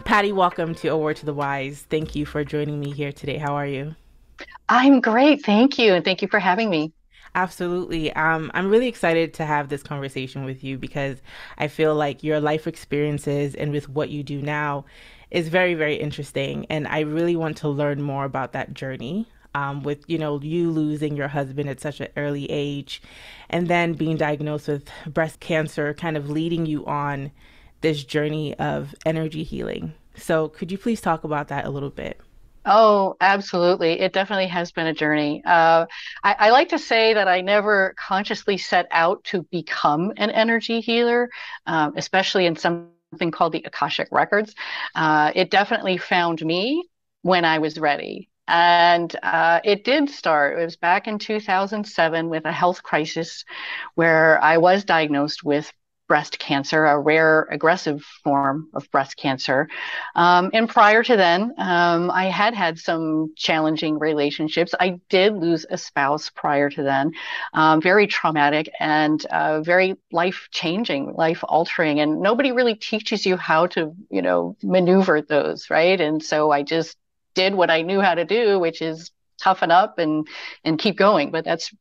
Patty, welcome to A Word to the Wise. Thank you for joining me here today. How are you? I'm great. Thank you. And thank you for having me. Absolutely. I'm really excited to have this conversation with you because I feel like your life experiences and with what you do now is very, very interesting. And I really want to learn more about that journey. With you losing your husband at such an early age and then being diagnosed with breast cancer kind of leading you on this journey of energy healing. So could you please talk about that a little bit? Oh, absolutely. It definitely has been a journey. I like to say that I never consciously set out to become an energy healer, especially in something called the Akashic Records. It definitely found me when I was ready. And it did start. It was back in 2007 with a health crisis where I was diagnosed with breast cancer, a rare aggressive form of breast cancer. And prior to then, I had had some challenging relationships. I did lose a spouse prior to then, very traumatic and very life changing, life altering. And nobody really teaches you how to, maneuver those, right? And so I just did what I knew how to do, which is toughen up and keep going. But that's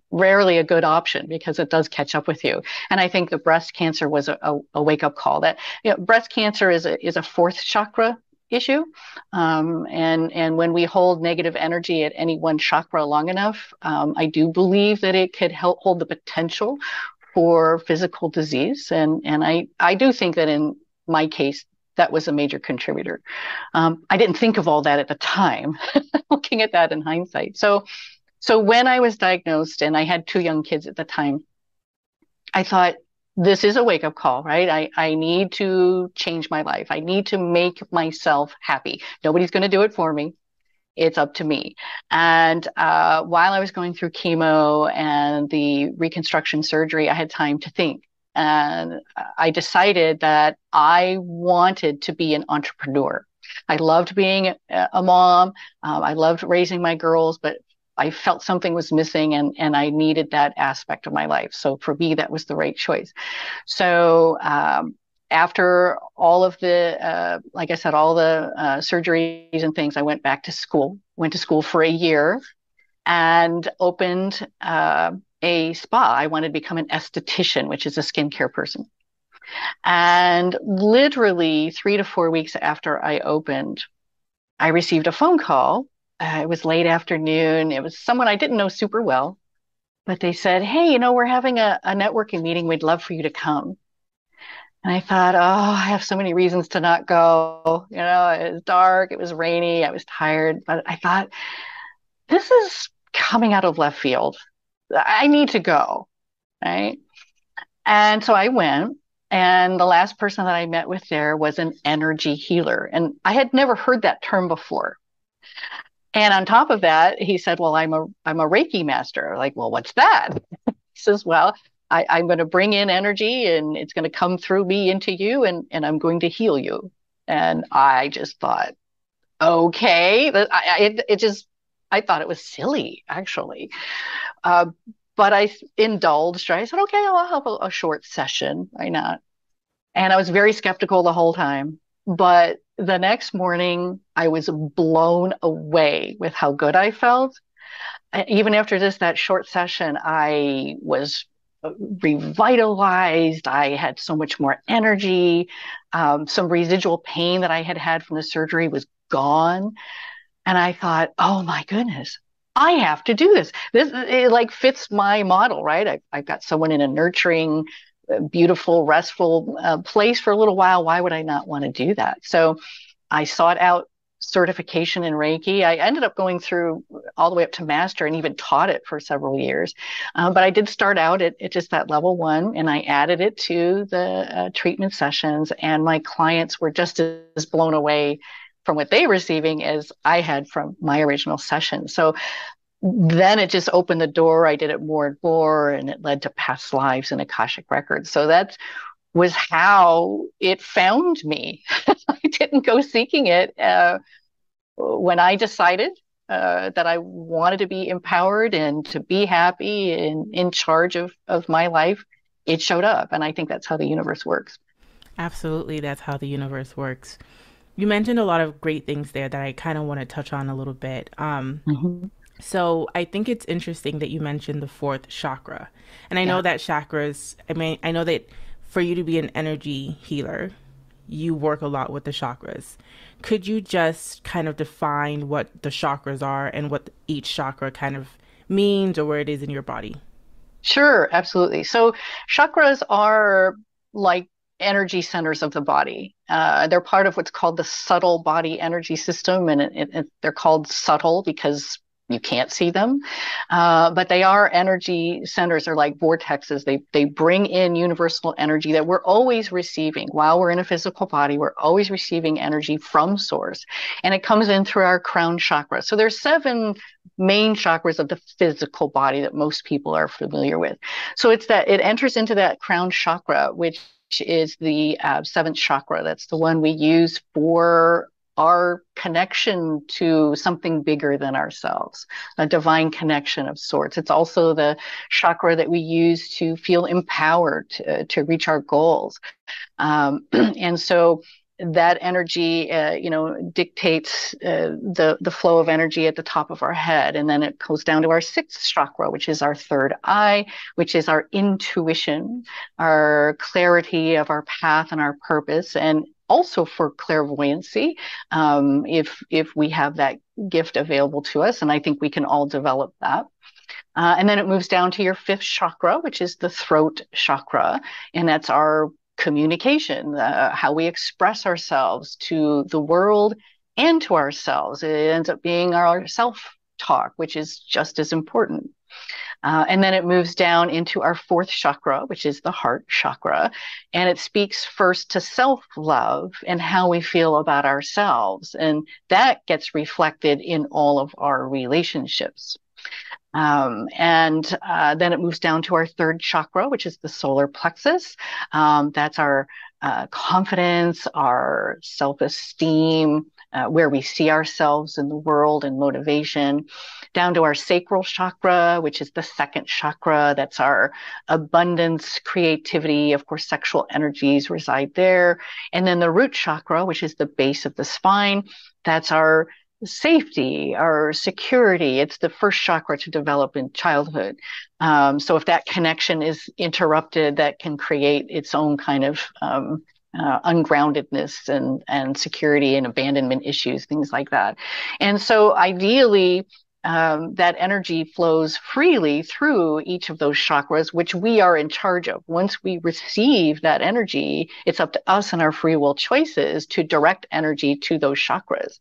rarely a good option because it does catch up with you. And I think the breast cancer was a wake up call that breast cancer is a fourth chakra issue. And when we hold negative energy at any one chakra long enough, I do believe that it could help hold the potential for physical disease. And I do think that in my case, that was a major contributor. I didn't think of all that at the time, looking at that in hindsight. So when I was diagnosed and I had two young kids at the time, I thought, this is a wake up call, right? I need to change my life. I need to make myself happy. Nobody's going to do it for me. It's up to me. And while I was going through chemo and the reconstruction surgery, I had time to think. And I decided that I wanted to be an entrepreneur. I loved being a mom. I loved raising my girls, but I felt something was missing and I needed that aspect of my life. So for me, that was the right choice. So after all of the, like I said, all the surgeries and things, I went back to school, went to school for a year and opened a spa. I wanted to become an esthetician, which is a skincare person. And literally 3 to 4 weeks after I opened, I received a phone call. It was late afternoon. It was someone I didn't know super well, but they said, "Hey, we're having a networking meeting. We'd love for you to come." And I thought, oh, I have so many reasons to not go. It was dark, it was rainy, I was tired, but I thought, this is coming out of left field. I need to go, right? And so I went. And the last person that I met with there was an energy healer. And I had never heard that term before. And on top of that, he said, "Well, I'm a Reiki master." Like, well, what's that? He says, "Well, I'm going to bring in energy and it's going to come through me into you and I'm going to heal you." And I just thought, okay, I thought it was silly, actually. Uh, but I indulged. Right? I said, okay, I'll have a short session. Why not? And I was very skeptical the whole time. But the next morning, I was blown away with how good I felt. Even after just that short session, I was revitalized. I had so much more energy. Some residual pain that I had had from the surgery was gone. And I thought, oh my goodness, I have to do this. This it like fits my model, right? I've got someone in a nurturing, beautiful, restful place for a little while. Why would I not want to do that? So I sought out certification in Reiki. I ended up going through all the way up to master and even taught it for several years. But I did start out at just that level one and I added it to the treatment sessions. And my clients were just as blown away from what they were receiving as I had from my original session. So then it just opened the door. I did it more and more, and it led to past lives and Akashic records. So that was how it found me. I didn't go seeking it. When I decided that I wanted to be empowered and to be happy and in charge of my life, it showed up. And I think that's how the universe works. Absolutely, that's how the universe works. You mentioned a lot of great things there that I kind of want to touch on a little bit. Mhm. So I think it's interesting that you mentioned the fourth chakra. And I know Yeah. that chakras, I mean, I know that for you to be an energy healer, you work a lot with the chakras. Could you just kind of define what the chakras are and what each chakra kind of means or where it is in your body? Sure, absolutely. So chakras are like energy centers of the body. They're part of what's called the subtle body energy system, and they're called subtle because you can't see them. But they are energy centers. They're like vortexes. They bring in universal energy that we're always receiving. While we're in a physical body, we're always receiving energy from source, and it comes in through our crown chakra. So there's seven main chakras of the physical body that most people are familiar with. So it's that it enters into that crown chakra, which is the seventh chakra. That's the one we use for our connection to something bigger than ourselves, a divine connection of sorts. It's also the chakra that we use to feel empowered to reach our goals. And so that energy, dictates the flow of energy at the top of our head, and then it goes down to our sixth chakra, which is our third eye, which is our intuition, our clarity of our path and our purpose, and also for clairvoyancy, if we have that gift available to us, and I think we can all develop that. And then it moves down to your fifth chakra, which is the throat chakra. And that's our communication, how we express ourselves to the world and to ourselves. It ends up being our self talk, which is just as important. And then it moves down into our fourth chakra, which is the heart chakra. And it speaks first to self love and how we feel about ourselves. And that gets reflected in all of our relationships. And then it moves down to our third chakra, which is the solar plexus. That's our confidence, our self esteem, where we see ourselves in the world and motivation. Down to our sacral chakra, which is the second chakra. That's our abundance, creativity. Of course, sexual energies reside there. And then the root chakra, which is the base of the spine. That's our safety or security. It's the first chakra to develop in childhood. So if that connection is interrupted, that can create its own kind of ungroundedness and security and abandonment issues, things like that. And so ideally, that energy flows freely through each of those chakras, which we are in charge of. Once we receive that energy, it's up to us and our free will choices to direct energy to those chakras.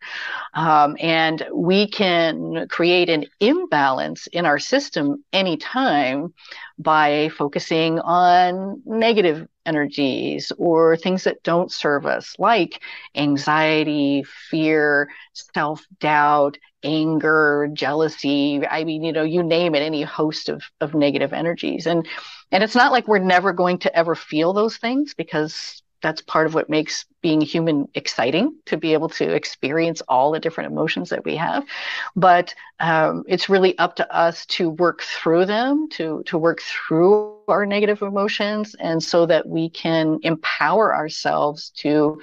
And we can create an imbalance in our system anytime by focusing on negative energies or things that don't serve us, like anxiety, fear, self-doubt, anger, jealousy. I mean, you name it, any host of negative energies. And it's not like we're never going to ever feel those things, because that's part of what makes being human exciting, to be able to experience all the different emotions that we have. But it's really up to us to work through them, to work through our negative emotions, and so that we can empower ourselves to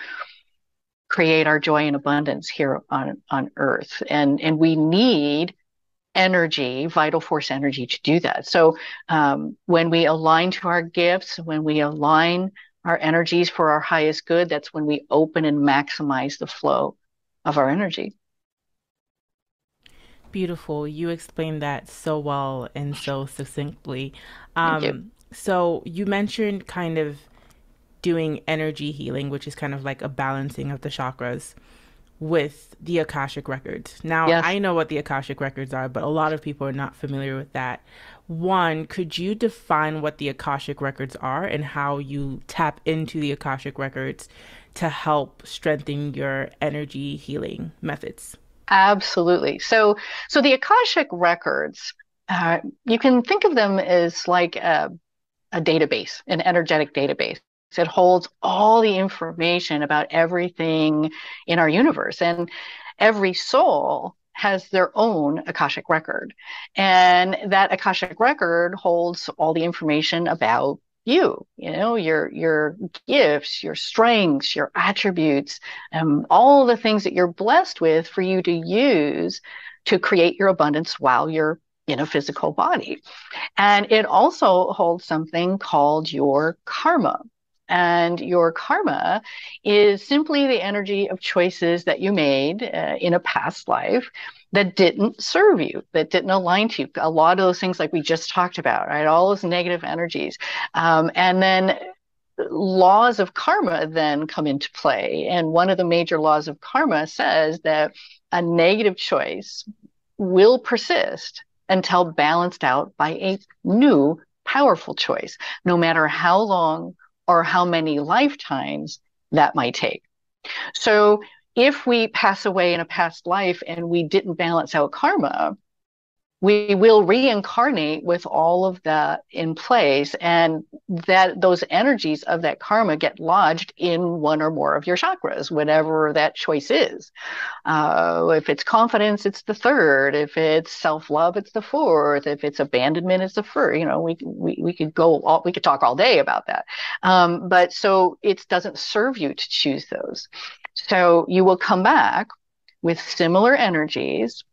create our joy and abundance here on earth. And we need energy, vital force energy, to do that. So when we align to our gifts, when we align our energies for our highest good, that's when we open and maximize the flow of our energy. Beautiful. You explained that so well and so succinctly. Thank you. So you mentioned kind of doing energy healing, which is kind of like a balancing of the chakras with the Akashic records. Now, Yes. I know what the Akashic records are, but a lot of people are not familiar with that. One, could you define what the Akashic records are and how you tap into the Akashic records to help strengthen your energy healing methods? Absolutely. So the Akashic records, you can think of them as like a database, an energetic database. It holds all the information about everything in our universe. And every soul has their own Akashic record. And that Akashic record holds all the information about your gifts, your strengths, your attributes, all the things that you're blessed with for you to use to create your abundance while you're in a physical body. And it also holds something called your karma. And your karma is simply the energy of choices that you made in a past life that didn't serve you, that didn't align to you. A lot of those things, like we just talked about, right? All those negative energies. And then laws of karma then come into play. And one of the major laws of karma says that a negative choice will persist until balanced out by a new powerful choice, no matter how long or how many lifetimes that might take. So if we pass away in a past life and we didn't balance out karma, we will reincarnate with all of that in place, and that those energies of that karma get lodged in one or more of your chakras, whatever that choice is. If it's confidence, it's the third. If it's self-love, it's the fourth. If it's abandonment, it's the first. We could we could talk all day about that. But so it doesn't serve you to choose those. So you will come back with similar energies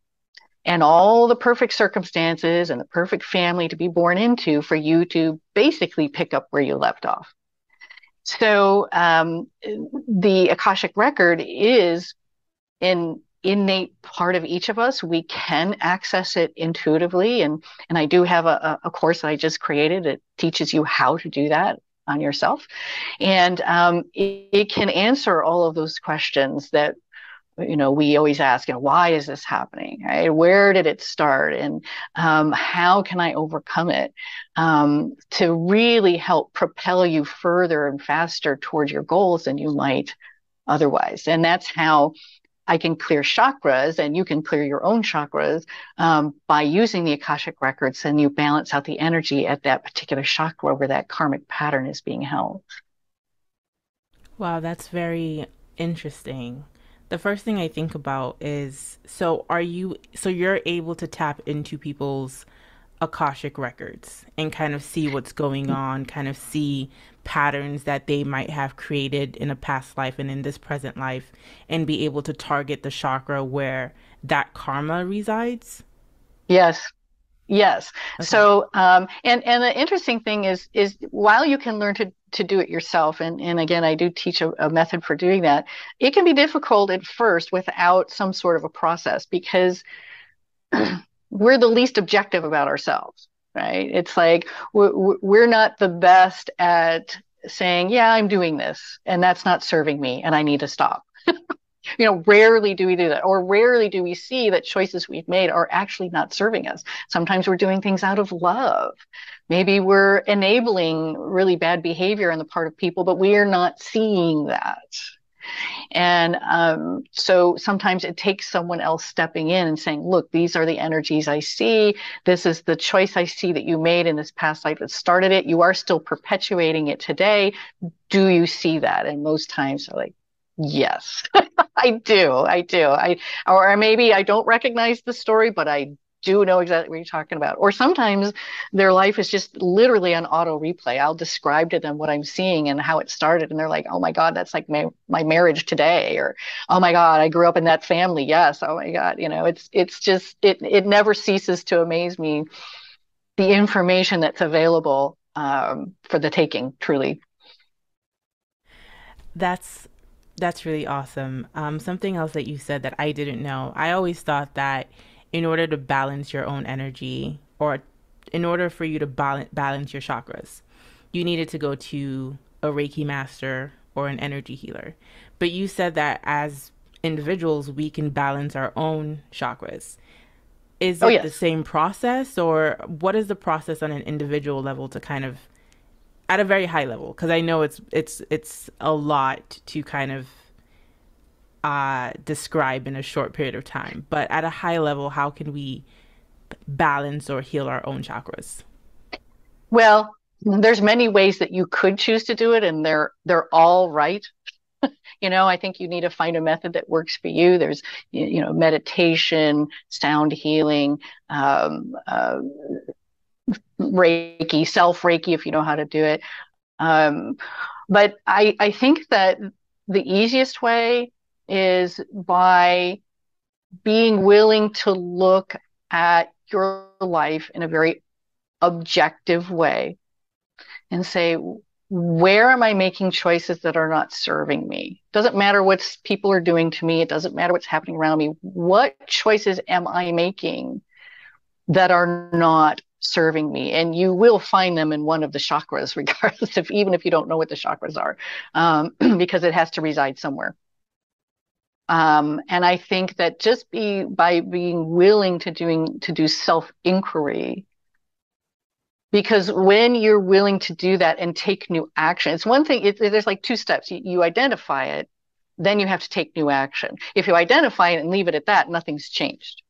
and all the perfect circumstances and the perfect family to be born into for you to basically pick up where you left off. So the Akashic record is an innate part of each of us. We can access it intuitively. And I do have a course that I just created that teaches you how to do that on yourself. And it can answer all of those questions that we always ask, why is this happening? Right? Where did it start? And how can I overcome it to really help propel you further and faster towards your goals than you might otherwise? And that's how I can clear chakras, and you can clear your own chakras by using the Akashic records, and you balance out the energy at that particular chakra where that karmic pattern is being held. Wow, that's very interesting. The first thing I think about is, so you're able to tap into people's Akashic records and kind of see what's going on, kind of see patterns that they might have created in a past life and in this present life, and be able to target the chakra where that karma resides? Yes. Yes. Okay. So, and the interesting thing is while you can learn to do it yourself, and again, I do teach a method for doing that, it can be difficult at first without some sort of a process, because we're the least objective about ourselves, right? It's like we're not the best at saying, yeah, I'm doing this, and that's not serving me, and I need to stop. Rarely do we do that, or rarely do we see that choices we've made are actually not serving us. Sometimes we're doing things out of love. Maybe we're enabling really bad behavior on the part of people, but we are not seeing that. And so sometimes it takes someone else stepping in and saying, look, these are the energies I see. This is the choice I see that you made in this past life that started it. You are still perpetuating it today. Do you see that? And most times they're like, yes, I do. I do. Or maybe I don't recognize the story, but I do know exactly what you're talking about. Or sometimes their life is just literally on auto replay. I'll describe to them what I'm seeing and how it started, and they're like, "Oh my God, that's like my marriage today," or "Oh my God, I grew up in that family." Yes. Oh my God, it's just it never ceases to amaze me, the information that's available for the taking. Truly. That's that's really awesome. Something else that you said that I didn't know. I always thought that in order to balance your own energy, or in order for you to balance your chakras, you needed to go to a Reiki master or an energy healer. But you said that as individuals, we can balance our own chakras. Is Oh it the yes. same process, or what is the process on an individual level to kind of, at a very high level? Because I know it's a lot to kind of describe in a short period of time. But at a high level, how can we balance or heal our own chakras? Well, there's many ways that you could choose to do it, and they're all right. I think you need to find a method that works for you. There's, meditation, sound healing, Reiki, self Reiki, if you know how to do it. Um, but I think that the easiest way is by being willing to look at your life in a very objective way and say, where am I making choices that are not serving me? Doesn't matter what people are doing to me. It doesn't matter what's happening around me. What choices am I making that are not serving me? And you will find them in one of the chakras, regardless of even if you don't know what the chakras are, because it has to reside somewhere. And I think that just by being willing to do self inquiry, because when you're willing to do that and take new action, it's one thing. There's like two steps. You identify it, then you have to take new action. If you identify it and leave it at that, nothing's changed.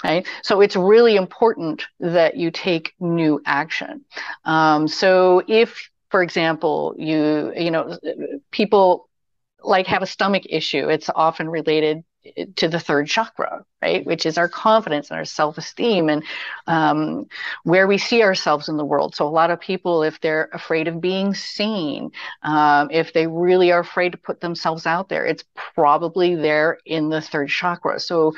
Right. So it's really important that you take new action. So if, for example, people like have a stomach issue, it's often related to the third chakra, right? Which is our confidence and our self-esteem and where we see ourselves in the world. So a lot of people, if they're afraid of being seen, if they really are afraid to put themselves out there, it's probably there in the third chakra. So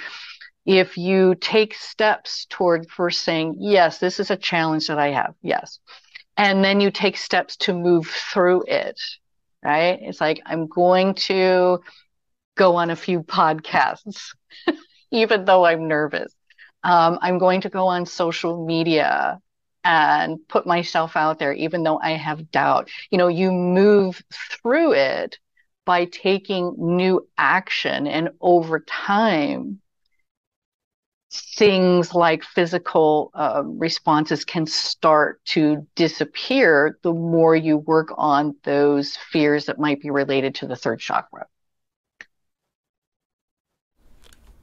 if you take steps toward first saying, yes, this is a challenge that I have, yes. And then you take steps to move through it, right? It's like, I'm going to go on a few podcasts, even though I'm nervous. I'm going to go on social media and put myself out there, even though I have doubt. You move through it by taking new action. And over time, things like physical responses can start to disappear the more you work on those fears that might be related to the third chakra.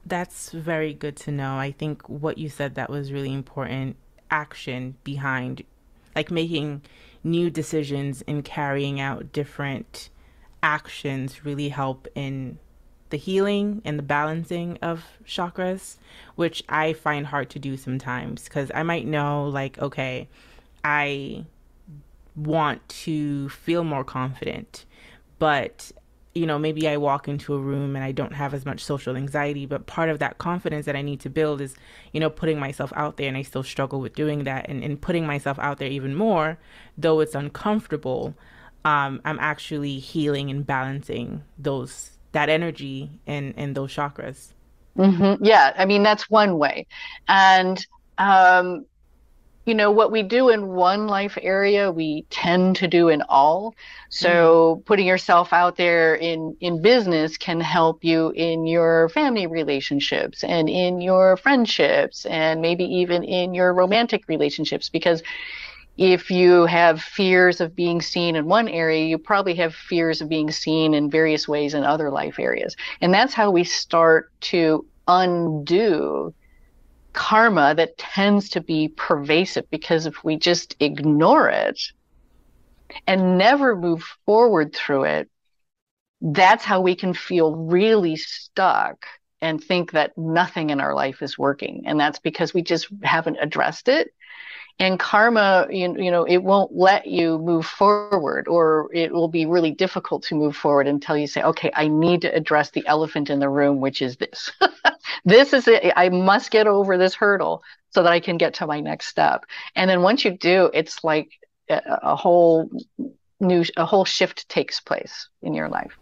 That's very good to know. I think what you said that was really important. Action behind, like making new decisions and carrying out different actions really help in the healing and the balancing of chakras, which I find hard to do sometimes because I might know, like, okay, I want to feel more confident, but maybe I walk into a room and I don't have as much social anxiety, but part of that confidence that I need to build is, putting myself out there, and I still struggle with doing that and putting myself out there even more, though it's uncomfortable. I'm actually healing and balancing that energy and those chakras. Yeah, I mean, that's one way. And um, what we do in one life area, we tend to do in all. Mm. So putting yourself out there in business can help you in your family relationships and in your friendships and maybe even in your romantic relationships. Because if you have fears of being seen in one area, you probably have fears of being seen in various ways in other life areas. And that's how we start to undo karma that tends to be pervasive, because if we just ignore it and never move forward through it, that's how we can feel really stuck and think that nothing in our life is working. And that's because we just haven't addressed it. And karma, it won't let you move forward, or it will be really difficult to move forward until you say, okay, I need to address the elephant in the room, which is this. This is it. I must get over this hurdle so that I can get to my next step. And then once you do, it's like a whole shift takes place in your life.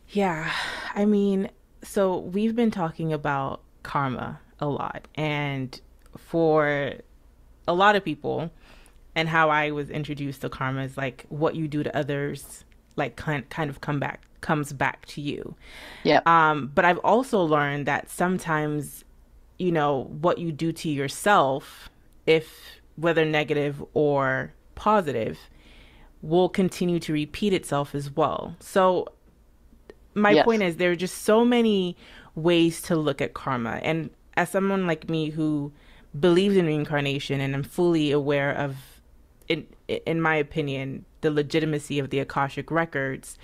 Yeah, I mean, so we've been talking about karma a lot, and for a lot of people, and how I was introduced to karma is like what you do to others, like kind of comes back to you. Yeah. But I've also learned that sometimes, what you do to yourself, if whether negative or positive, will continue to repeat itself as well. So my point Yes. is there are just so many ways to look at karma. And as someone like me who believes in reincarnation and I'm fully aware of, in my opinion, the legitimacy of the Akashic records,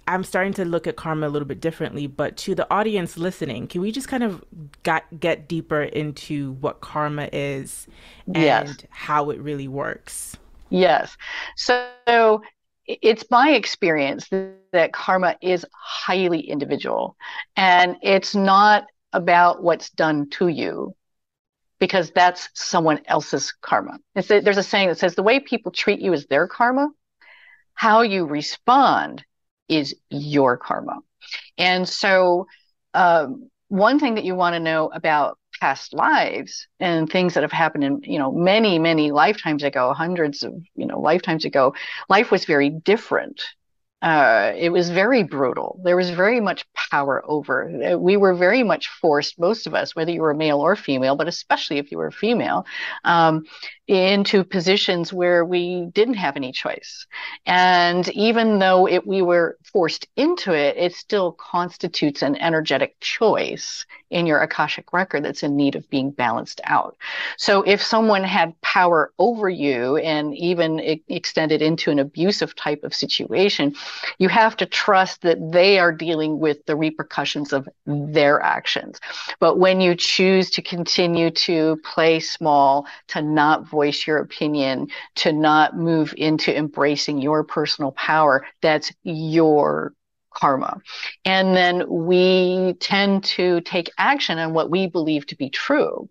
I'm starting to look at karma a little bit differently, but to the audience listening, can we just kind of get deeper into what karma is Yes. and how it really works? Yes. So it's my experience that karma is highly individual, and it's not about what's done to you because that's someone else's karma. There's a saying that says the way people treat you is their karma, how you respond is your karma. And so, one thing that you want to know about past lives and things that have happened in, many, many lifetimes ago, hundreds of, lifetimes ago, life was very different. It was very brutal. There was very much power over. We were very much forced, most of us, whether you were male or female, but especially if you were female, um, into positions where we didn't have any choice. And even though we were forced into it, it still constitutes an energetic choice in your Akashic record that's in need of being balanced out. So if someone had power over you and even extended into an abusive type of situation, you have to trust that they are dealing with the repercussions of their actions. But when you choose to continue to play small, to not voice your opinion, to not move into embracing your personal power, that's your karma. And then we tend to take action on what we believe to be true.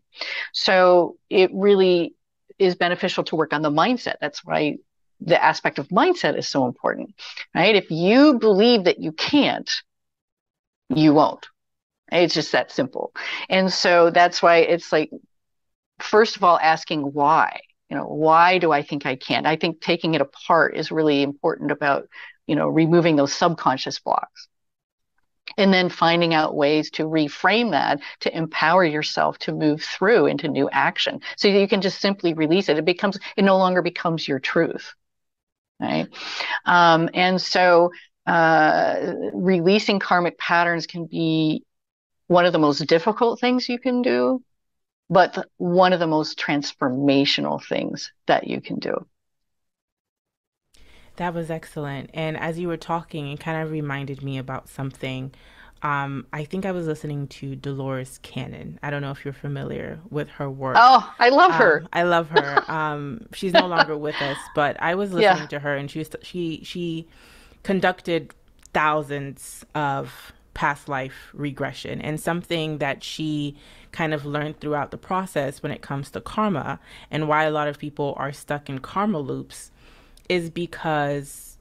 So it really is beneficial to work on the mindset. That's why the aspect of mindset is so important, right? If you believe that you can't, you won't. It's just that simple. And so that's why it's like, first of all, asking why. Why do I think I can't? I think taking it apart is really important about, removing those subconscious blocks. And then finding out ways to reframe that to empower yourself to move through into new action. So you can just simply release it. It no longer becomes your truth. Right. And so releasing karmic patterns can be one of the most difficult things you can do, but one of the most transformational things that you can do. That was excellent. And as you were talking, it kind of reminded me about something. I think I was listening to Dolores Cannon. I don't know if you're familiar with her work. Oh, I love her. I love her. She's no longer with us, but I was Yeah. listening to her, and she conducted thousands of past life regression, and something that she kind of learned throughout the process when it comes to karma and why a lot of people are stuck in karma loops is because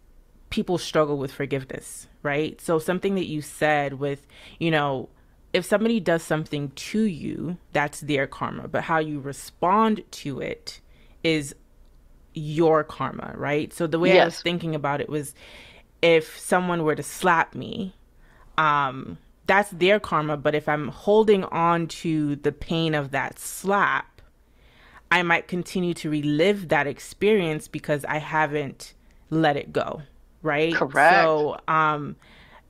people struggle with forgiveness, right? So something that you said with, if somebody does something to you, that's their karma, but how you respond to it is your karma, right? So the way I was Yes. thinking about it was, if someone were to slap me, that's their karma, but if I'm holding on to the pain of that slap, I might continue to relive that experience because I haven't let it go, right? Correct. So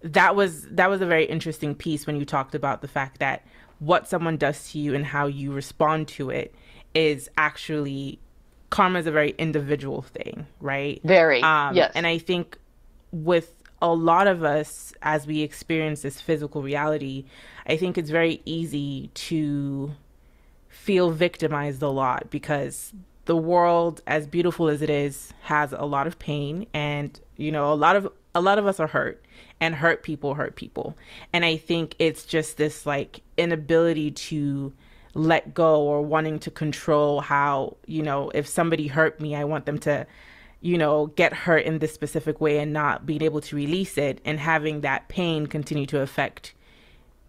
that was a very interesting piece when you talked about the fact that what someone does to you and how you respond to it is actually, karma is a very individual thing, right? Very. And Yes. I think with a lot of us, as we experience this physical reality, I think it's very easy to feel victimized a lot because the world, as beautiful as it is, has a lot of pain, and a lot of us are hurt, and hurt people. And I think it's just this like inability to let go, or wanting to control how, if somebody hurt me, I want them to, get hurt in this specific way, and not being able to release it, and having that pain continue to affect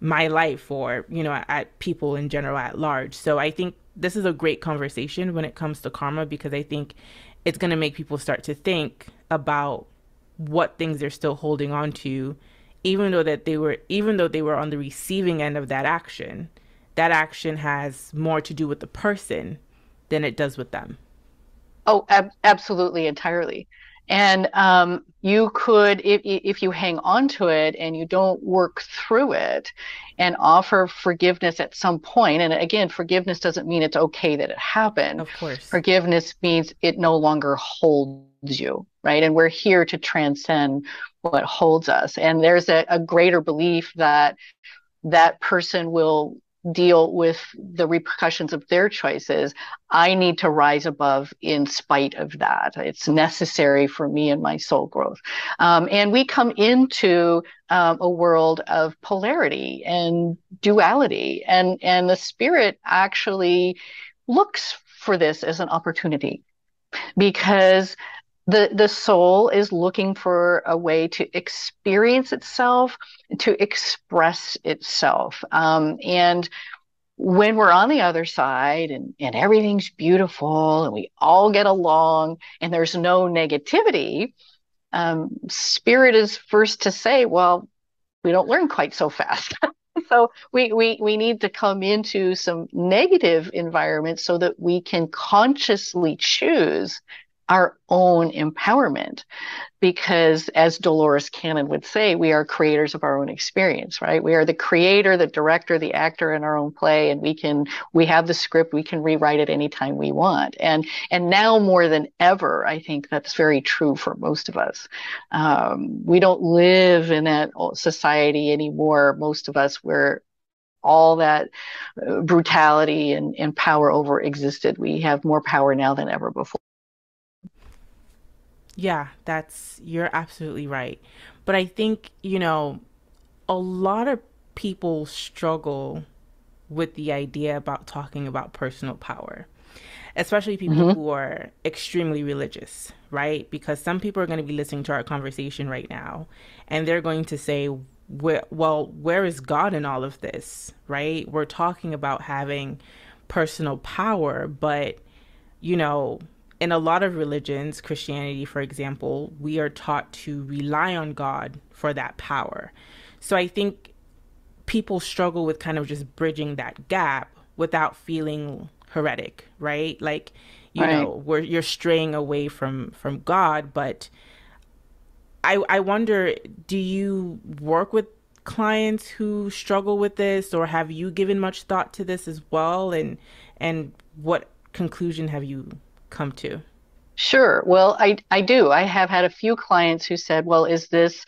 my life, or at people in general at large. So I think this is a great conversation when it comes to karma, because I think it's going to make people start to think about what things they're still holding on to, even though they were on the receiving end of that action. That action has more to do with the person than it does with them. Oh, absolutely, entirely. And you could, if you hang on to it and you don't work through it and offer forgiveness at some point, and again, forgiveness doesn't mean it's okay that it happened. Of course. Forgiveness means it no longer holds you. right? And we're here to transcend what holds us. And there's a greater belief that that person will deal with the repercussions of their choices. I need to rise above in spite of that. It's necessary for me and my soul growth. And we come into a world of polarity and duality, and the spirit actually looks for this as an opportunity because the soul is looking for a way to experience itself, to express itself. And when we're on the other side and everything's beautiful and we all get along and there's no negativity, spirit is first to say, well, we don't learn quite so fast. So we need to come into some negative environments so that we can consciously choose our own empowerment, because as Dolores Cannon would say, we are creators of our own experience, right? We are the creator, the director, the actor in our own play, and we have the script, we can rewrite it anytime we want. And now more than ever, I think that's very true for most of us. We don't live in that society anymore, most of us, where all that brutality and power over existed. We have more power now than ever before. Yeah, you're absolutely right. But I think, a lot of people struggle with the idea about talking about personal power, especially people Mm-hmm. who are extremely religious, right? Because some people are going to be listening to our conversation right now and they're going to say, where is God in all of this, right? We're talking about having personal power, but, you know, in a lot of religions, Christianity, for example, we are taught to rely on God for that power. So I think people struggle with kind of just bridging that gap without feeling heretic, right? Like, Right. where you're straying away from God. But I wonder, do you work with clients who struggle with this, or have you given much thought to this as well? And what conclusion have you come to? Sure. Well, I do. I have had a few clients who said, well, is this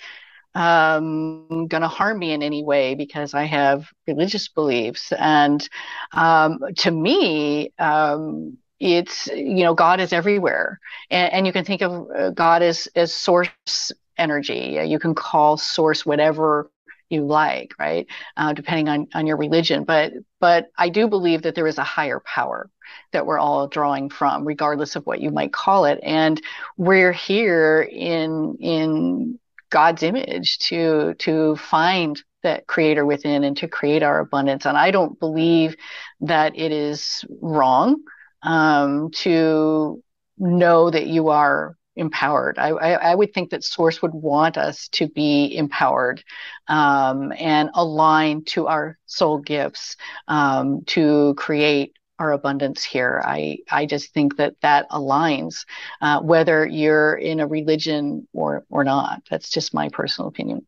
going to harm me in any way because I have religious beliefs? And to me, it's, God is everywhere. And you can think of God as source energy. You can call source whatever you like, right? Depending on your religion. But I do believe that there is a higher power that we're all drawing from, regardless of what you might call it. And we're here in God's image to find that creator within and to create our abundance. And I don't believe that it is wrong to know that you are empowered. I would think that Source would want us to be empowered and aligned to our soul gifts to create our abundance here. I just think that that aligns, whether you're in a religion or not. That's just my personal opinion.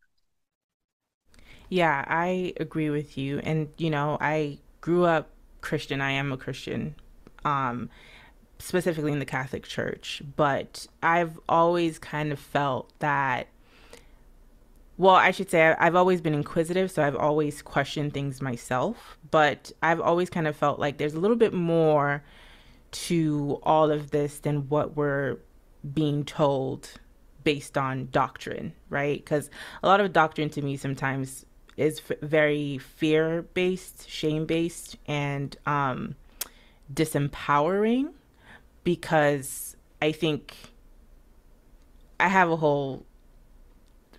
Yeah, I agree with you. And, I grew up Christian. I am a Christian, um, specifically in the Catholic Church. But I've always kind of felt that, well, I should say I've always been inquisitive, so I've always questioned things myself. But I've always kind of felt like there's a little bit more to all of this than what we're being told based on doctrine, right? Because a lot of doctrine to me sometimes is very fear based, shame based, and disempowering. Because I think I have a whole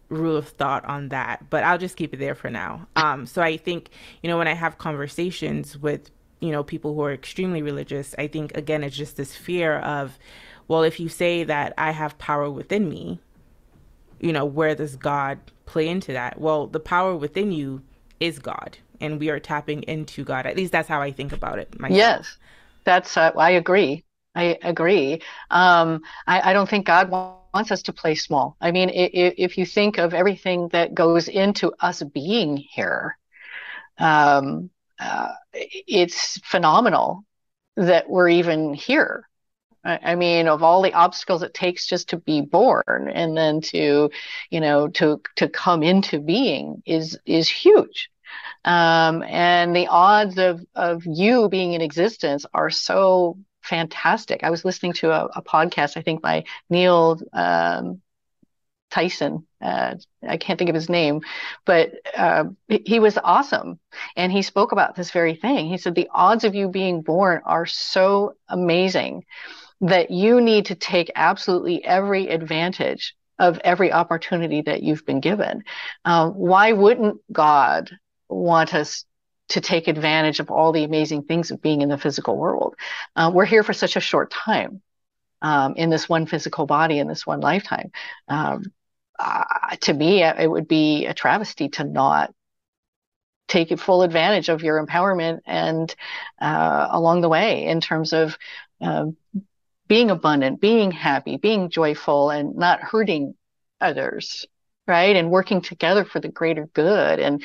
rule of thought on that, but I'll just keep it there for now. So I think, when I have conversations with, people who are extremely religious, I think, again, it's just this fear of, well, if you say that I have power within me, where does God play into that? Well, the power within you is God, and we are tapping into God. At least that's how I think about it myself. Yes, that's, I agree. I agree. I don't think God wants us to play small. I mean, if you think of everything that goes into us being here, it's phenomenal that we're even here. I mean, of all the obstacles it takes just to be born and then to, to come into being is huge. And the odds of you being in existence are so fantastic. I was listening to a podcast, I think by Neil Tyson. I can't think of his name, but he was awesome. And he spoke about this very thing. He said, the odds of you being born are so amazing that you need to take absolutely every advantage of every opportunity that you've been given. Why wouldn't God want us to take advantage of all the amazing things of being in the physical world? We're here for such a short time. In this one physical body in this one lifetime. To me, it would be a travesty to not take full advantage of your empowerment and along the way in terms of uh, being abundant, being happy, being joyful, and not hurting others, right? And working together for the greater good. And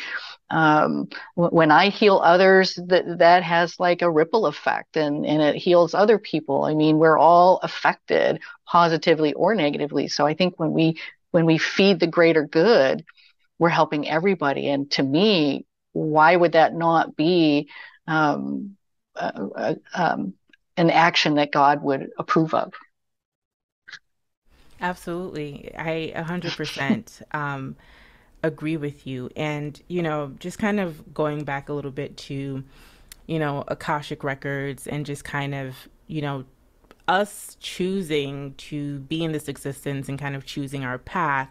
when I heal others, that has like a ripple effect, and it heals other people. I mean, we're all affected positively or negatively. So I think when we feed the greater good, we're helping everybody. And to me, why would that not be an action that God would approve of? Absolutely. I 100% agree with you. And, just kind of going back a little bit to, Akashic records and just kind of, us choosing to be in this existence and kind of choosing our path.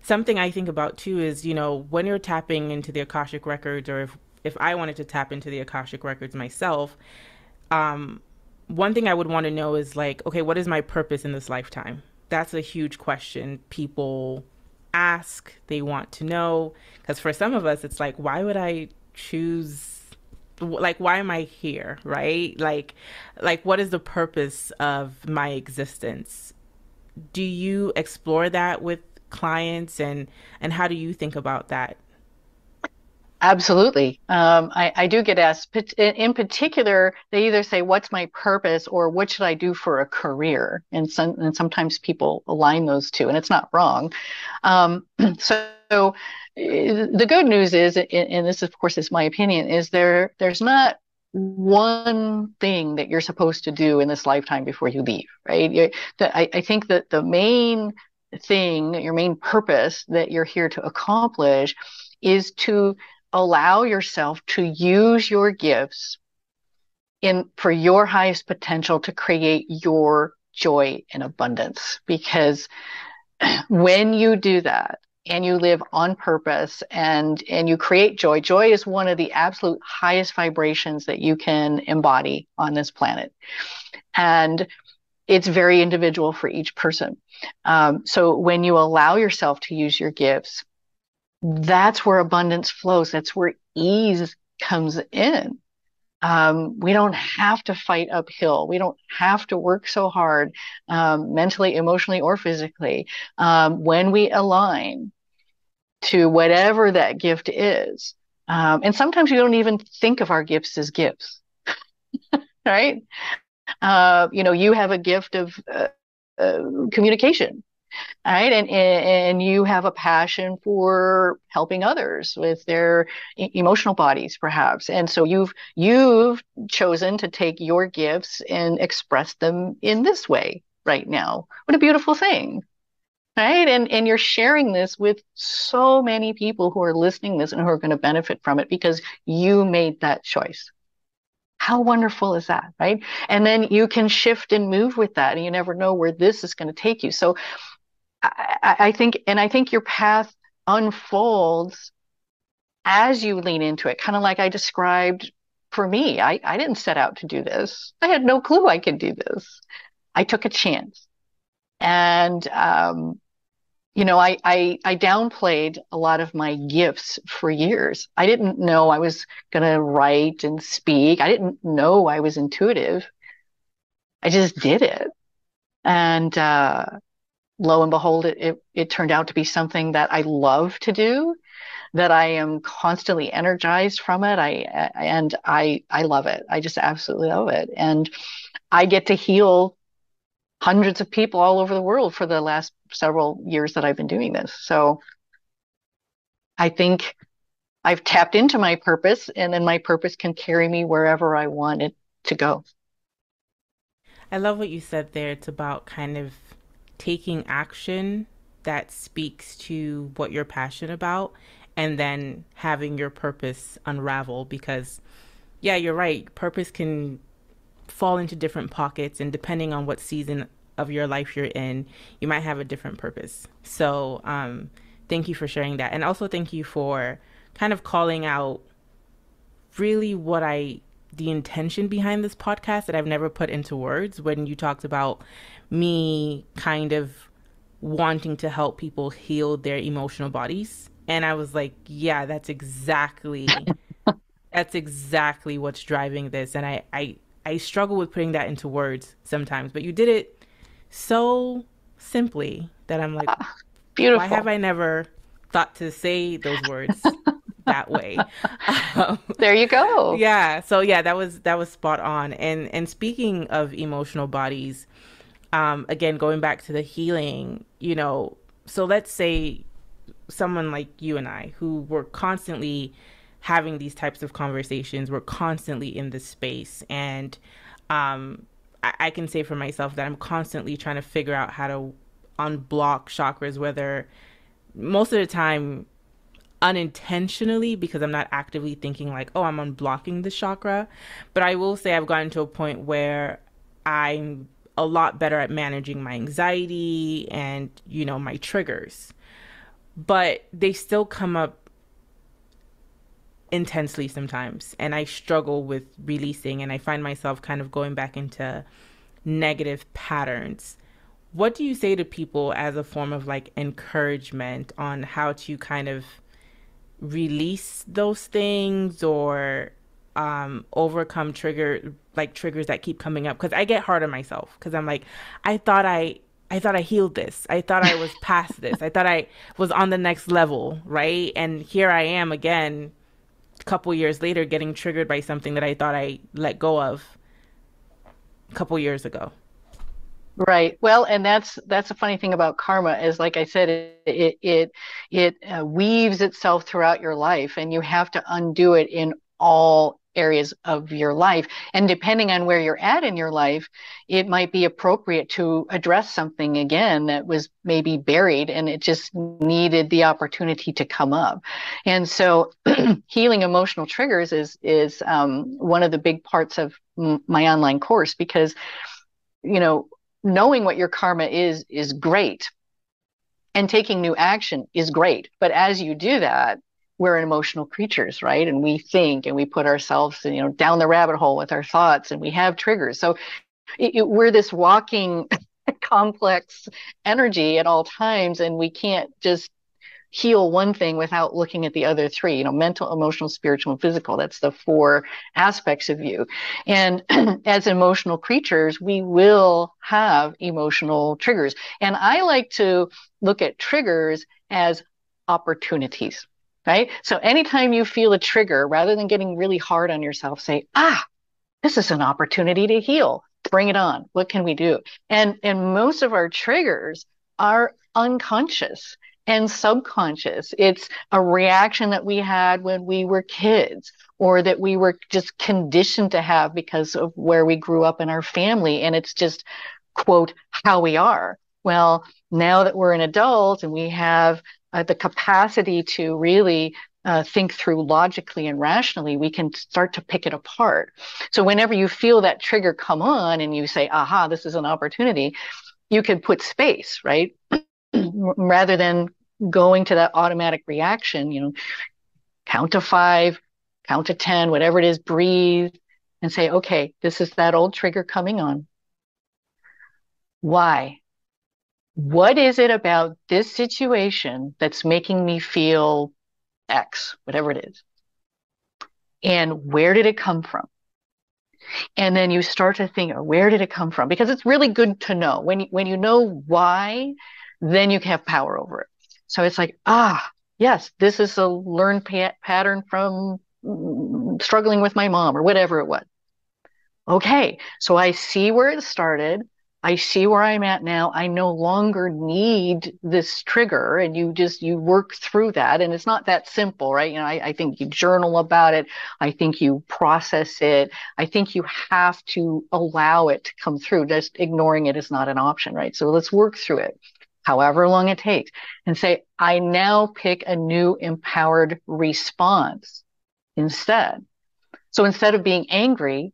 Something I think about too is, when you're tapping into the Akashic records, or if I wanted to tap into the Akashic records myself, one thing I would want to know is like, okay, what is my purpose in this lifetime? That's a huge question people ask, they want to know. Because for some of us, it's like, why would I choose? Like, why am I here, right? Like, what is the purpose of my existence? Do you explore that with clients, and how do you think about that? Absolutely. I do get asked, in particular, they either say, what's my purpose or what should I do for a career? And sometimes people align those two, and it's not wrong. So the good news is, and this of course is my opinion, is there's not one thing that you're supposed to do in this lifetime before you leave, right? I think that the main thing, your main purpose that you're here to accomplish is to allow yourself to use your gifts in for your highest potential to create your joy and abundance. Because when you do that and you live on purpose and you create joy, joy is one of the absolute highest vibrations that you can embody on this planet. And it's very individual for each person. So when you allow yourself to use your gifts, that's where abundance flows. That's where ease comes in. We don't have to fight uphill. We don't have to work so hard, mentally, emotionally, or physically. When we align to whatever that gift is, and sometimes we don't even think of our gifts as gifts, right? You have a gift of communication. All right. And you have a passion for helping others with their emotional bodies, perhaps. And so you've chosen to take your gifts and express them in this way right now. What a beautiful thing. Right. And you're sharing this with so many people who are listening to this and who are going to benefit from it because you made that choice. How wonderful is that, right? And then you can shift and move with that, and you never know where this is going to take you. So I think your path unfolds as you lean into it, kind of like I described for me. I didn't set out to do this. I had no clue I could do this. I took a chance. And, I downplayed a lot of my gifts for years. I didn't know I was going to write and speak. I didn't know I was intuitive. I just did it. And, lo and behold, it turned out to be something that I love to do, that I am constantly energized from it. I love it. I just absolutely love it. And I get to heal hundreds of people all over the world for the last several years that I've been doing this. So I think I've tapped into my purpose, and then my purpose can carry me wherever I want it to go. I love what you said there. It's about kind of taking action that speaks to what you're passionate about and then having your purpose unravel because, yeah, you're right. Purpose can fall into different pockets, and depending on what season of your life you're in, you might have a different purpose. So, thank you for sharing that. And also, thank you for kind of calling out really the intention behind this podcast that I've never put into words when you talked about me kind of wanting to help people heal their emotional bodies. And I was like, yeah, that's exactly what's driving this. And I struggle with putting that into words sometimes, but you did it so simply that I'm like, Ah, why have beautiful. I never thought to say those words that way? Um, There you go. yeah. So yeah, that was spot on. And speaking of emotional bodies, again, going back to the healing, so let's say someone like you and I who were constantly having these types of conversations, we're constantly in this space. And I can say for myself that I'm constantly trying to figure out how to unblock chakras, whether most of the time unintentionally because I'm not actively thinking like, oh, I'm unblocking the chakra. But I will say I've gotten to a point where I'm a lot better at managing my anxiety and, my triggers. But they still come up intensely sometimes. And I struggle with releasing, and I find myself kind of going back into negative patterns. What do you say to people as a form of like encouragement on how to kind of release those things or overcome triggers that keep coming up? Because I get hard on myself because I'm like, I thought I I thought I healed this. I thought I was past this. I thought I was on the next level, right? And here I am again, a couple years later, getting triggered by something that I thought I let go of a couple years ago. Right. Well, and that's a funny thing about karma is, like I said, it weaves itself throughout your life, and you have to undo it in all areas of your life. And depending on where you're at in your life, it might be appropriate to address something again that was maybe buried, and it just needed the opportunity to come up. And so, healing emotional triggers is one of the big parts of my online course because you know knowing what your karma is great, and taking new action is great, but as you do that, we're emotional creatures, right? And we think and we put ourselves down the rabbit hole with our thoughts, and we have triggers. So we're this walking complex energy at all times, and we can't just heal one thing without looking at the other three, mental, emotional, spiritual, and physical. That's the four aspects of you. And as emotional creatures, we will have emotional triggers. And I like to look at triggers as opportunities, right? So anytime you feel a trigger, rather than getting really hard on yourself, say, this is an opportunity to heal. Bring it on. What can we do? And most of our triggers are unconscious and subconscious. It's a reaction that we had when we were kids, or that we were just conditioned to have because of where we grew up in our family. And it's just, quote, how we are. Well, now that we're an adult and we have the capacity to really think through logically and rationally, we can start to pick it apart. So whenever you feel that trigger come on and you say, aha, this is an opportunity, you can put space, right? Rather than going to that automatic reaction, count to 5, count to 10, whatever it is, breathe and say, okay, this is that old trigger coming on. Why? What is it about this situation that's making me feel X, whatever it is? And where did it come from? And then you start to think, where did it come from? Because it's really good to know. When you know why, then you can have power over it. So it's like, yes, this is a learned pattern from struggling with my mom or whatever it was. Okay, so I see where it started. I see where I'm at now. I no longer need this trigger. And you work through that. And it's not that simple, right? I think you journal about it. I think you process it. I think you have to allow it to come through. Just ignoring it is not an option, right? So let's work through it, however long it takes, and say, I now pick a new empowered response instead. So instead of being angry,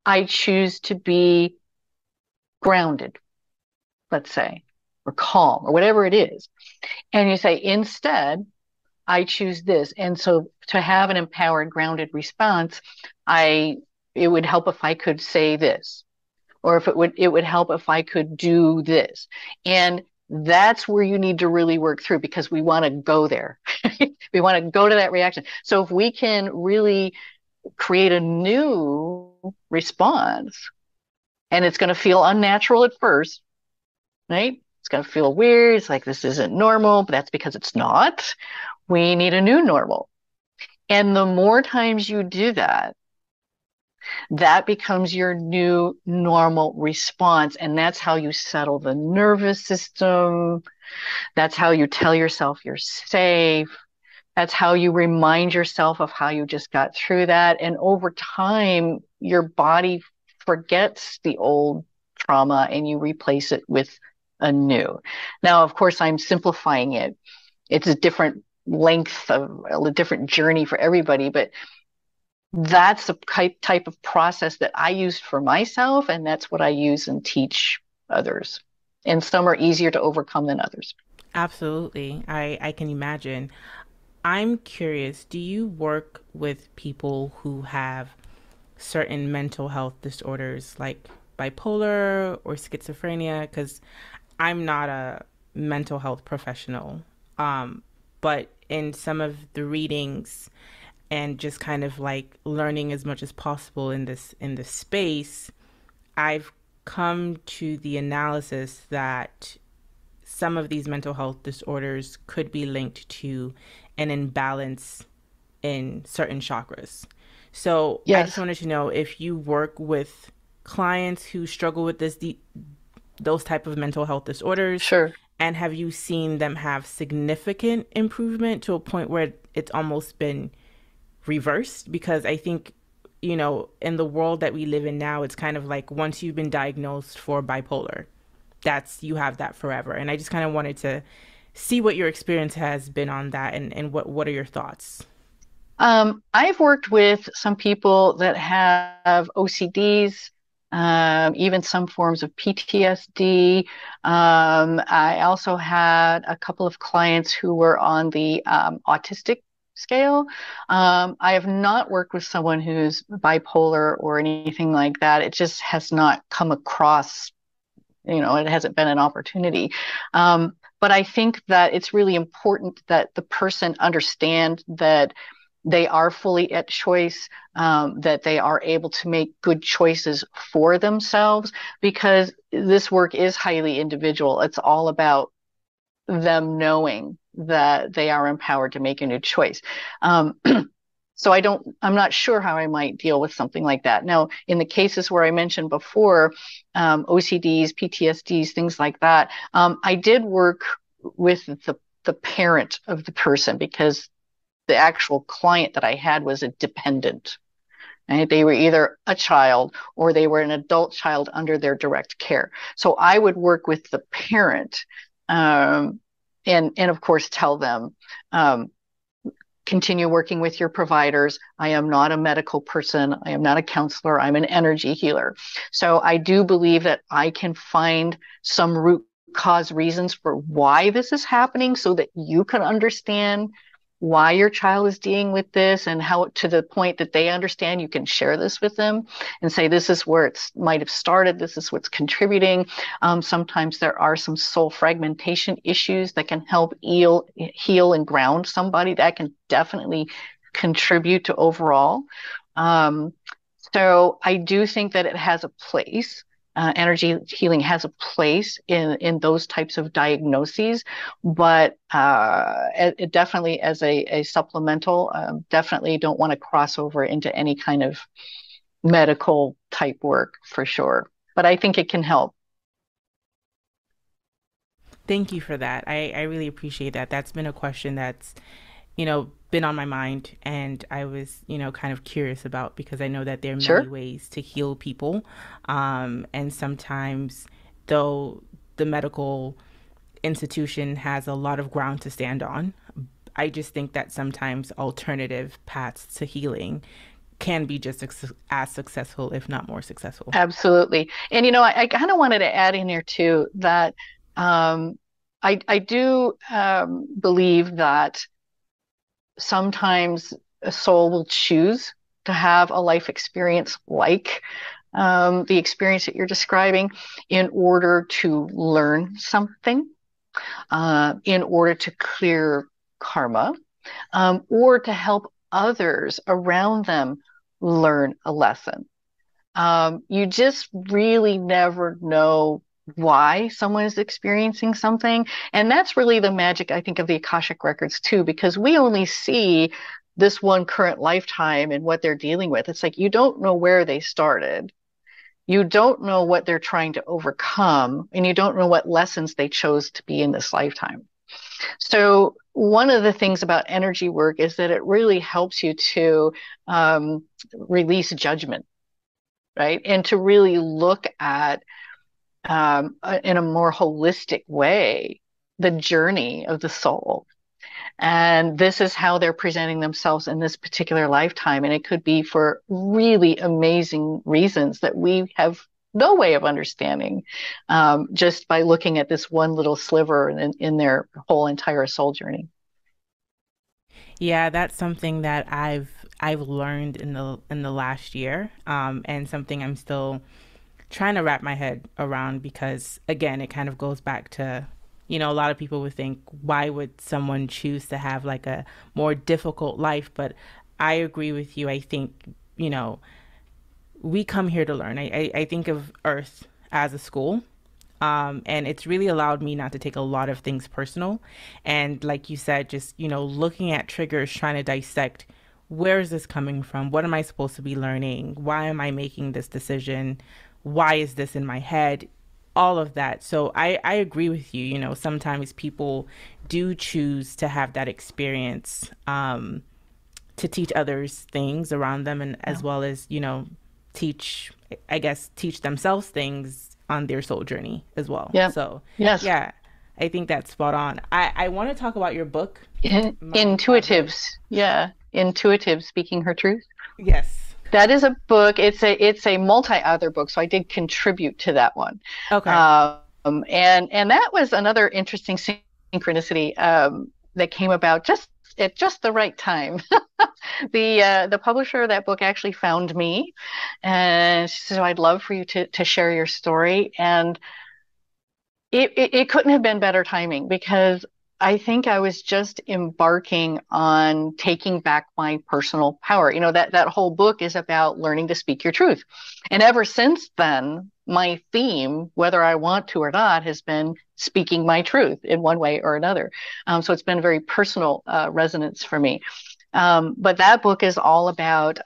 I choose to be grounded, let's say, or calm, or whatever it is. And you say, instead, I choose this. And so to have an empowered, grounded response, I it would help if I could say this, or if it would help if I could do this. And that's where you need to really work through, because we want to go there. We want to go to that reaction. So if we can really create a new response, and it's going to feel unnatural at first, right? It's going to feel weird. It's like, this isn't normal, but that's because it's not. We need a new normal. And the more times you do that, that becomes your new normal response. And that's how you settle the nervous system. That's how you tell yourself you're safe. That's how you remind yourself of how you just got through that. And over time, your body forgets the old trauma and you replace it with a new. Now, of course, I'm simplifying it. It's a different length of a different journey for everybody, but that's the type of process that I used for myself, and that's what I use and teach others. And some are easier to overcome than others. Absolutely. I can imagine. I'm curious, do you work with people who have certain mental health disorders like bipolar or schizophrenia? Because I'm not a mental health professional. Um, but in some of the readings and just kind of like learning as much as possible in this space, I've come to the analysis that some of these mental health disorders could be linked to an imbalance in certain chakras. So I just Yes, wanted to know if you work with clients who struggle with those type of mental health disorders, sure. and have you seen them have significant improvement to a point where it's almost been reversed? Because I think, in the world that we live in now, it's kind of like once you've been diagnosed for bipolar, that's you have that forever. And I just kind of wanted to see what your experience has been on that, and what are your thoughts? I've worked with some people that have OCDs, even some forms of PTSD. I also had a couple of clients who were on the autistic scale. I have not worked with someone who's bipolar or anything like that. It just has not come across, it hasn't been an opportunity. But I think that it's really important that the person understand that they are fully at choice, that they are able to make good choices for themselves, because this work is highly individual. It's all about them knowing that they are empowered to make a new choice. Um, so I'm not sure how I might deal with something like that. Now, in the cases where I mentioned before, OCDs, PTSDs, things like that, I did work with the parent of the person, because the actual client that I had was a dependent. Right? They were either a child or they were an adult child under their direct care. So I would work with the parent, um, and of course tell them, continue working with your providers. I am not a medical person. I am not a counselor. I'm an energy healer. So I do believe that I can find some root cause reasons for why this is happening, so that you can understand why your child is dealing with this, and how, to the point that they understand, you can share this with them and say, this is where it might have started. This is what's contributing. Sometimes there are some soul fragmentation issues that can help heal and ground somebody. That can definitely contribute to overall. Um, so I do think that it has a place. Energy healing has a place in those types of diagnoses, but it definitely, as a supplemental, definitely don't want to cross over into any kind of medical type work for sure. But I think it can help. Thank you for that. I really appreciate that. That's been a question that's, been on my mind, and I was, kind of curious about, because I know that there are many Sure. ways to heal people. And sometimes, though the medical institution has a lot of ground to stand on, I just think that sometimes alternative paths to healing can be just as successful, if not more successful. Absolutely. And I kind of wanted to add in here too that um, I do believe that sometimes a soul will choose to have a life experience like the experience that you're describing in order to learn something, in order to clear karma, or to help others around them learn a lesson. You just really never know why someone is experiencing something. And that's really the magic, I think, of the Akashic records too, because we only see this one current lifetime and what they're dealing with. It's like you don't know where they started. You don't know what they're trying to overcome, and you don't know what lessons they chose to be in this lifetime. So, one of the things about energy work is that it really helps you to release judgment, right? And to really look at in a more holistic way the journey of the soul. And this is how they're presenting themselves in this particular lifetime. And it could be for really amazing reasons that we have no way of understanding, just by looking at this one little sliver in their whole entire soul journey. Yeah, that's something that I've learned in the last year, and something I'm still trying to wrap my head around, because again, it kind of goes back to, a lot of people would think, why would someone choose to have like a more difficult life? But I agree with you. I think, you know, we come here to learn. I think of Earth as a school. And it's really allowed me not to take a lot of things personal. And like you said, just, looking at triggers, trying to dissect, where is this coming from? What am I supposed to be learning? Why am I making this decision? Why is this in my head? All of that. So I agree with you. Sometimes people do choose to have that experience, to teach others things around them, and Yeah. as well as, teach, I guess, teach themselves things on their soul journey as well. Yeah. So, Yes. yeah, I think that's spot on. I want to talk about your book, my book. Intuitives. Yeah. Intuitive speaking her truth. Yes. That is a book. It's a multi-author book, so I did contribute to that one. Okay. And that was another interesting synchronicity that came about just at just the right time. The publisher of that book actually found me, and she said, "I'd love for you to share your story." And it couldn't have been better timing because I think I was just embarking on taking back my personal power. That whole book is about learning to speak your truth. And ever since then, my theme, whether I want to or not, has been speaking my truth in one way or another. So it's been a very personal resonance for me. But that book is all about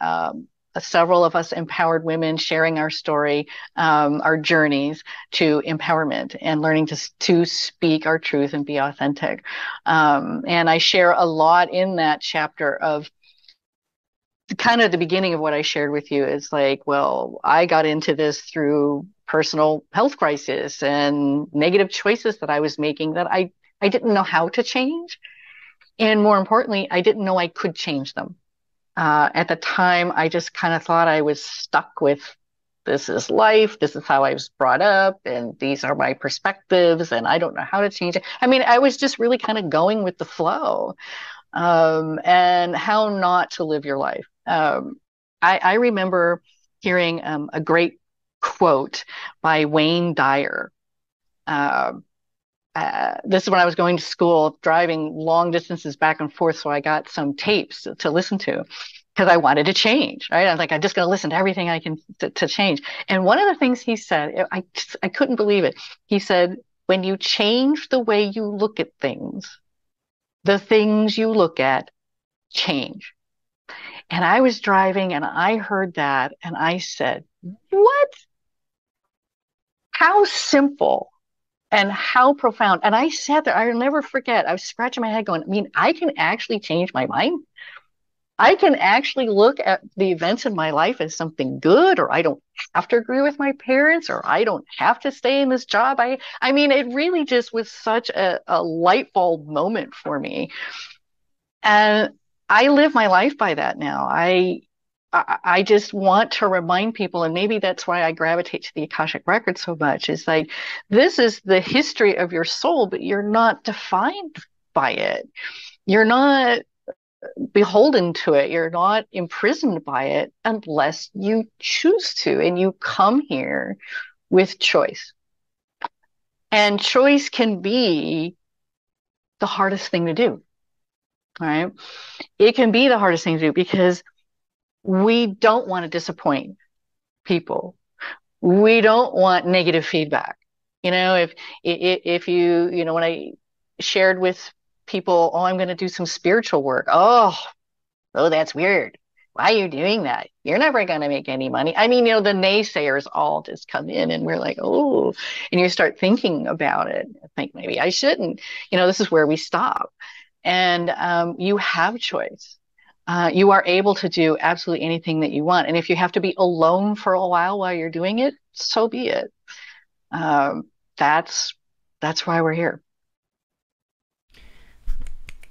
several of us empowered women sharing our story, our journeys to empowerment and learning to speak our truth and be authentic. And I share a lot in that chapter of kind of the beginning of what I shared with you is like, well, I got into this through personal health crisis and negative choices that I was making that I didn't know how to change. And more importantly, I didn't know I could change them. At the time, I just kind of thought I was stuck with this is life, this is how I was brought up, and these are my perspectives, and I don't know how to change it. I mean, I was just really kind of going with the flow, and how not to live your life. I remember hearing a great quote by Wayne Dyer. Uh, this is when I was going to school, driving long distances back and forth. So I got some tapes to listen to because I wanted to change, right? I was like, I'm just going to listen to everything I can to change. And one of the things he said, I couldn't believe it. He said, when you change the way you look at things, the things you look at change. And I was driving and I heard that and I said, what? How simple And how profound. And I sat there, I'll never forget. I was scratching my head going, I mean, I can actually change my mind. I can actually look at the events in my life as something good, or I don't have to agree with my parents, or I don't have to stay in this job. I mean, it really just was such a light bulb moment for me. And I live my life by that now. I just want to remind people, and maybe that's why I gravitate to the Akashic Record so much, is like, this is the history of your soul, but you're not defined by it. You're not beholden to it. You're not imprisoned by it unless you choose to. And you come here with choice. And choice can be the hardest thing to do. All right. It can be the hardest thing to do because we don't want to disappoint people. We don't want negative feedback. You know, if you know, when I shared with people, oh, I'm going to do some spiritual work. Oh, that's weird. Why are you doing that? You're never going to make any money. I mean, you know, the naysayers all just come in and we're like, oh, and you start thinking about it. I think maybe I shouldn't. You know, this is where we stop. And you have choice. You are able to do absolutely anything that you want. And if you have to be alone for a while you're doing it, so be it. Um, that's that's why we're here.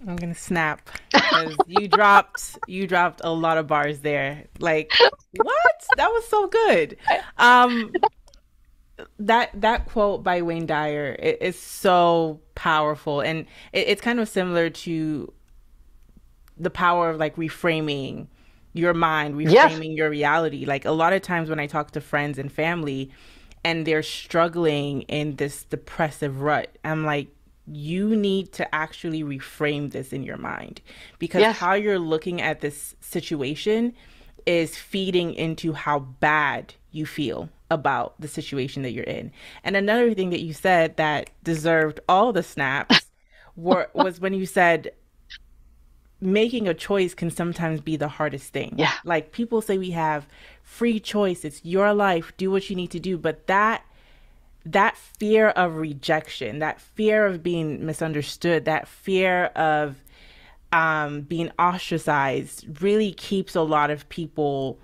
I'm gonna snap because you dropped a lot of bars there. Like, what? That was so good. Um, that quote by Wayne Dyer is so powerful, and it's kind of similar to the power of like reframing your mind, Yes. reframing your reality. Like a lot of times when I talk to friends and family and they're struggling in this depressive rut, I'm like, you need to actually reframe this in your mind because Yes. how you're looking at this situation is feeding into how bad you feel about the situation that you're in. And another thing that you said that deserved all the snaps was when you said making a choice can sometimes be the hardest thing. Yeah. Like people say we have free choice, it's your life, do what you need to do, but that fear of rejection, that fear of being misunderstood, that fear of being ostracized really keeps a lot of people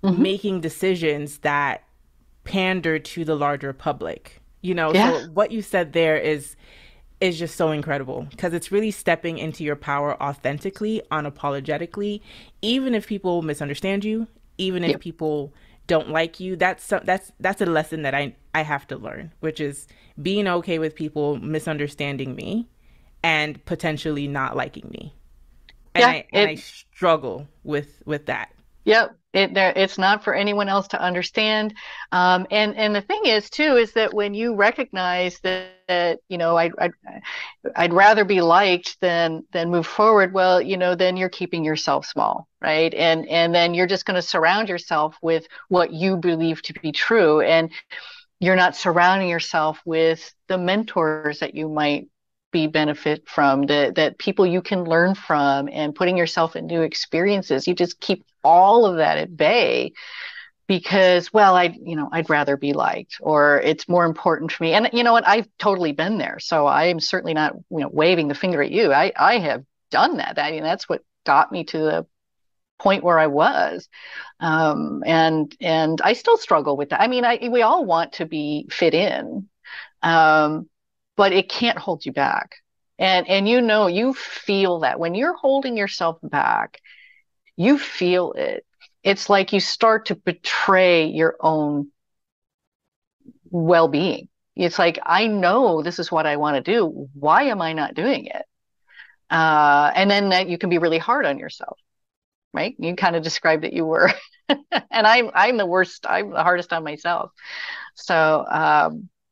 Hmm. making decisions that pander to the larger public. You know, Yeah. so what you said there is just so incredible because it's really stepping into your power authentically, unapologetically, even if people misunderstand you, even if Yep. people don't like you. That's a lesson that I have to learn, which is being okay with people misunderstanding me and potentially not liking me. And Yeah. I struggle with that. Yep. It's not for anyone else to understand. And the thing is too, is that when you recognize that, you know, I'd rather be liked than move forward. Well, you know, then you're keeping yourself small, right? And then you're just going to surround yourself with what you believe to be true. And you're not surrounding yourself with the mentors that you might be benefit from, that people you can learn from, and putting yourself in new experiences. You just keep all of that at bay because, well, I'd rather be liked, or it's more important for me. And you know what? I've totally been there. So I'm certainly not, you know, waving the finger at you. I have done that. I mean, that's what got me to the point where I was. And I still struggle with that. I mean, we all want to be fit in, um, but it can't hold you back. And you know, you feel that when you're holding yourself back, you feel it. It's like you start to betray your own well-being. It's like, I know this is what I want to do. Why am I not doing it? And then that you can be really hard on yourself, right? You kind of described that you were, and I'm the worst. I'm the hardest on myself. So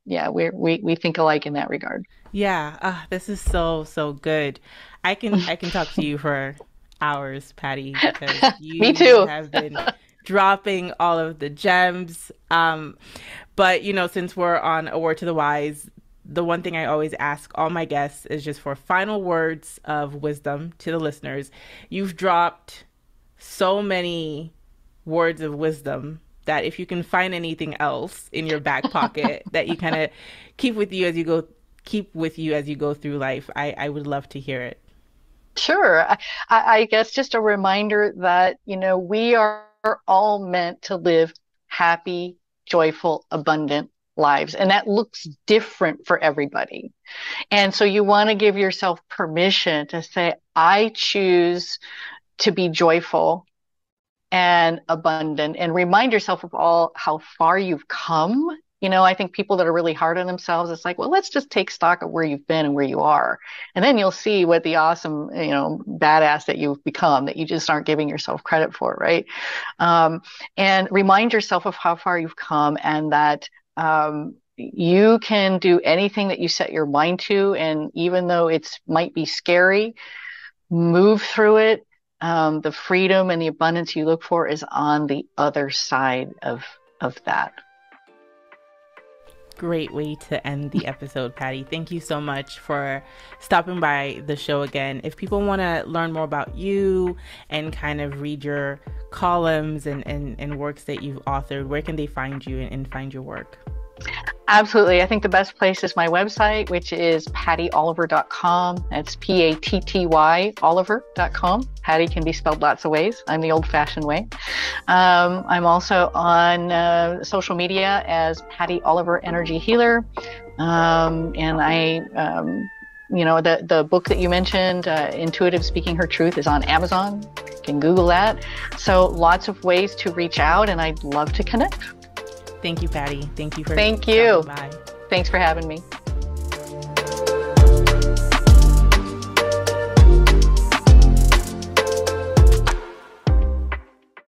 yeah, we think alike in that regard. Yeah, this is so good. I can talk to you for hours, Patty, because Me you too. have been dropping all of the gems. But you know, since we're on A Word to the Wise, the one thing I always ask all my guests is just for final words of wisdom to the listeners. You've dropped so many words of wisdom that if you can find anything else in your back pocket that you kind of keep with you as you go through life, I would love to hear it. Sure. I guess just a reminder that, we are all meant to live happy, joyful, abundant lives. And that looks different for everybody. And so you want to give yourself permission to say, I choose to be joyful and abundant, and remind yourself of all how far you've come. I think people that are really hard on themselves, it's like, well, let's just take stock of where you've been and where you are. And then you'll see what the awesome, badass that you've become that you just aren't giving yourself credit for, right? And remind yourself of how far you've come, and that you can do anything that you set your mind to. And even though it might be scary, move through it. The freedom and the abundance you look for is on the other side of that. Great way to end the episode, Patty. Thank you so much for stopping by the show again. If people want to learn more about you and kind of read your columns and works that you've authored, where can they find you and find your work? Absolutely. I think the best place is my website, which is pattyoliver.com. That's Patty Oliver.com. Patty can be spelled lots of ways. I'm the old-fashioned way. I'm also on social media as Patty Oliver Energy Healer. And I, the book that you mentioned, Intuitive Speaking Her Truth, is on Amazon. You can Google that. So lots of ways to reach out, and I'd love to connect. Thank you, Patty. Thank you for Thank you. By. Thanks for having me.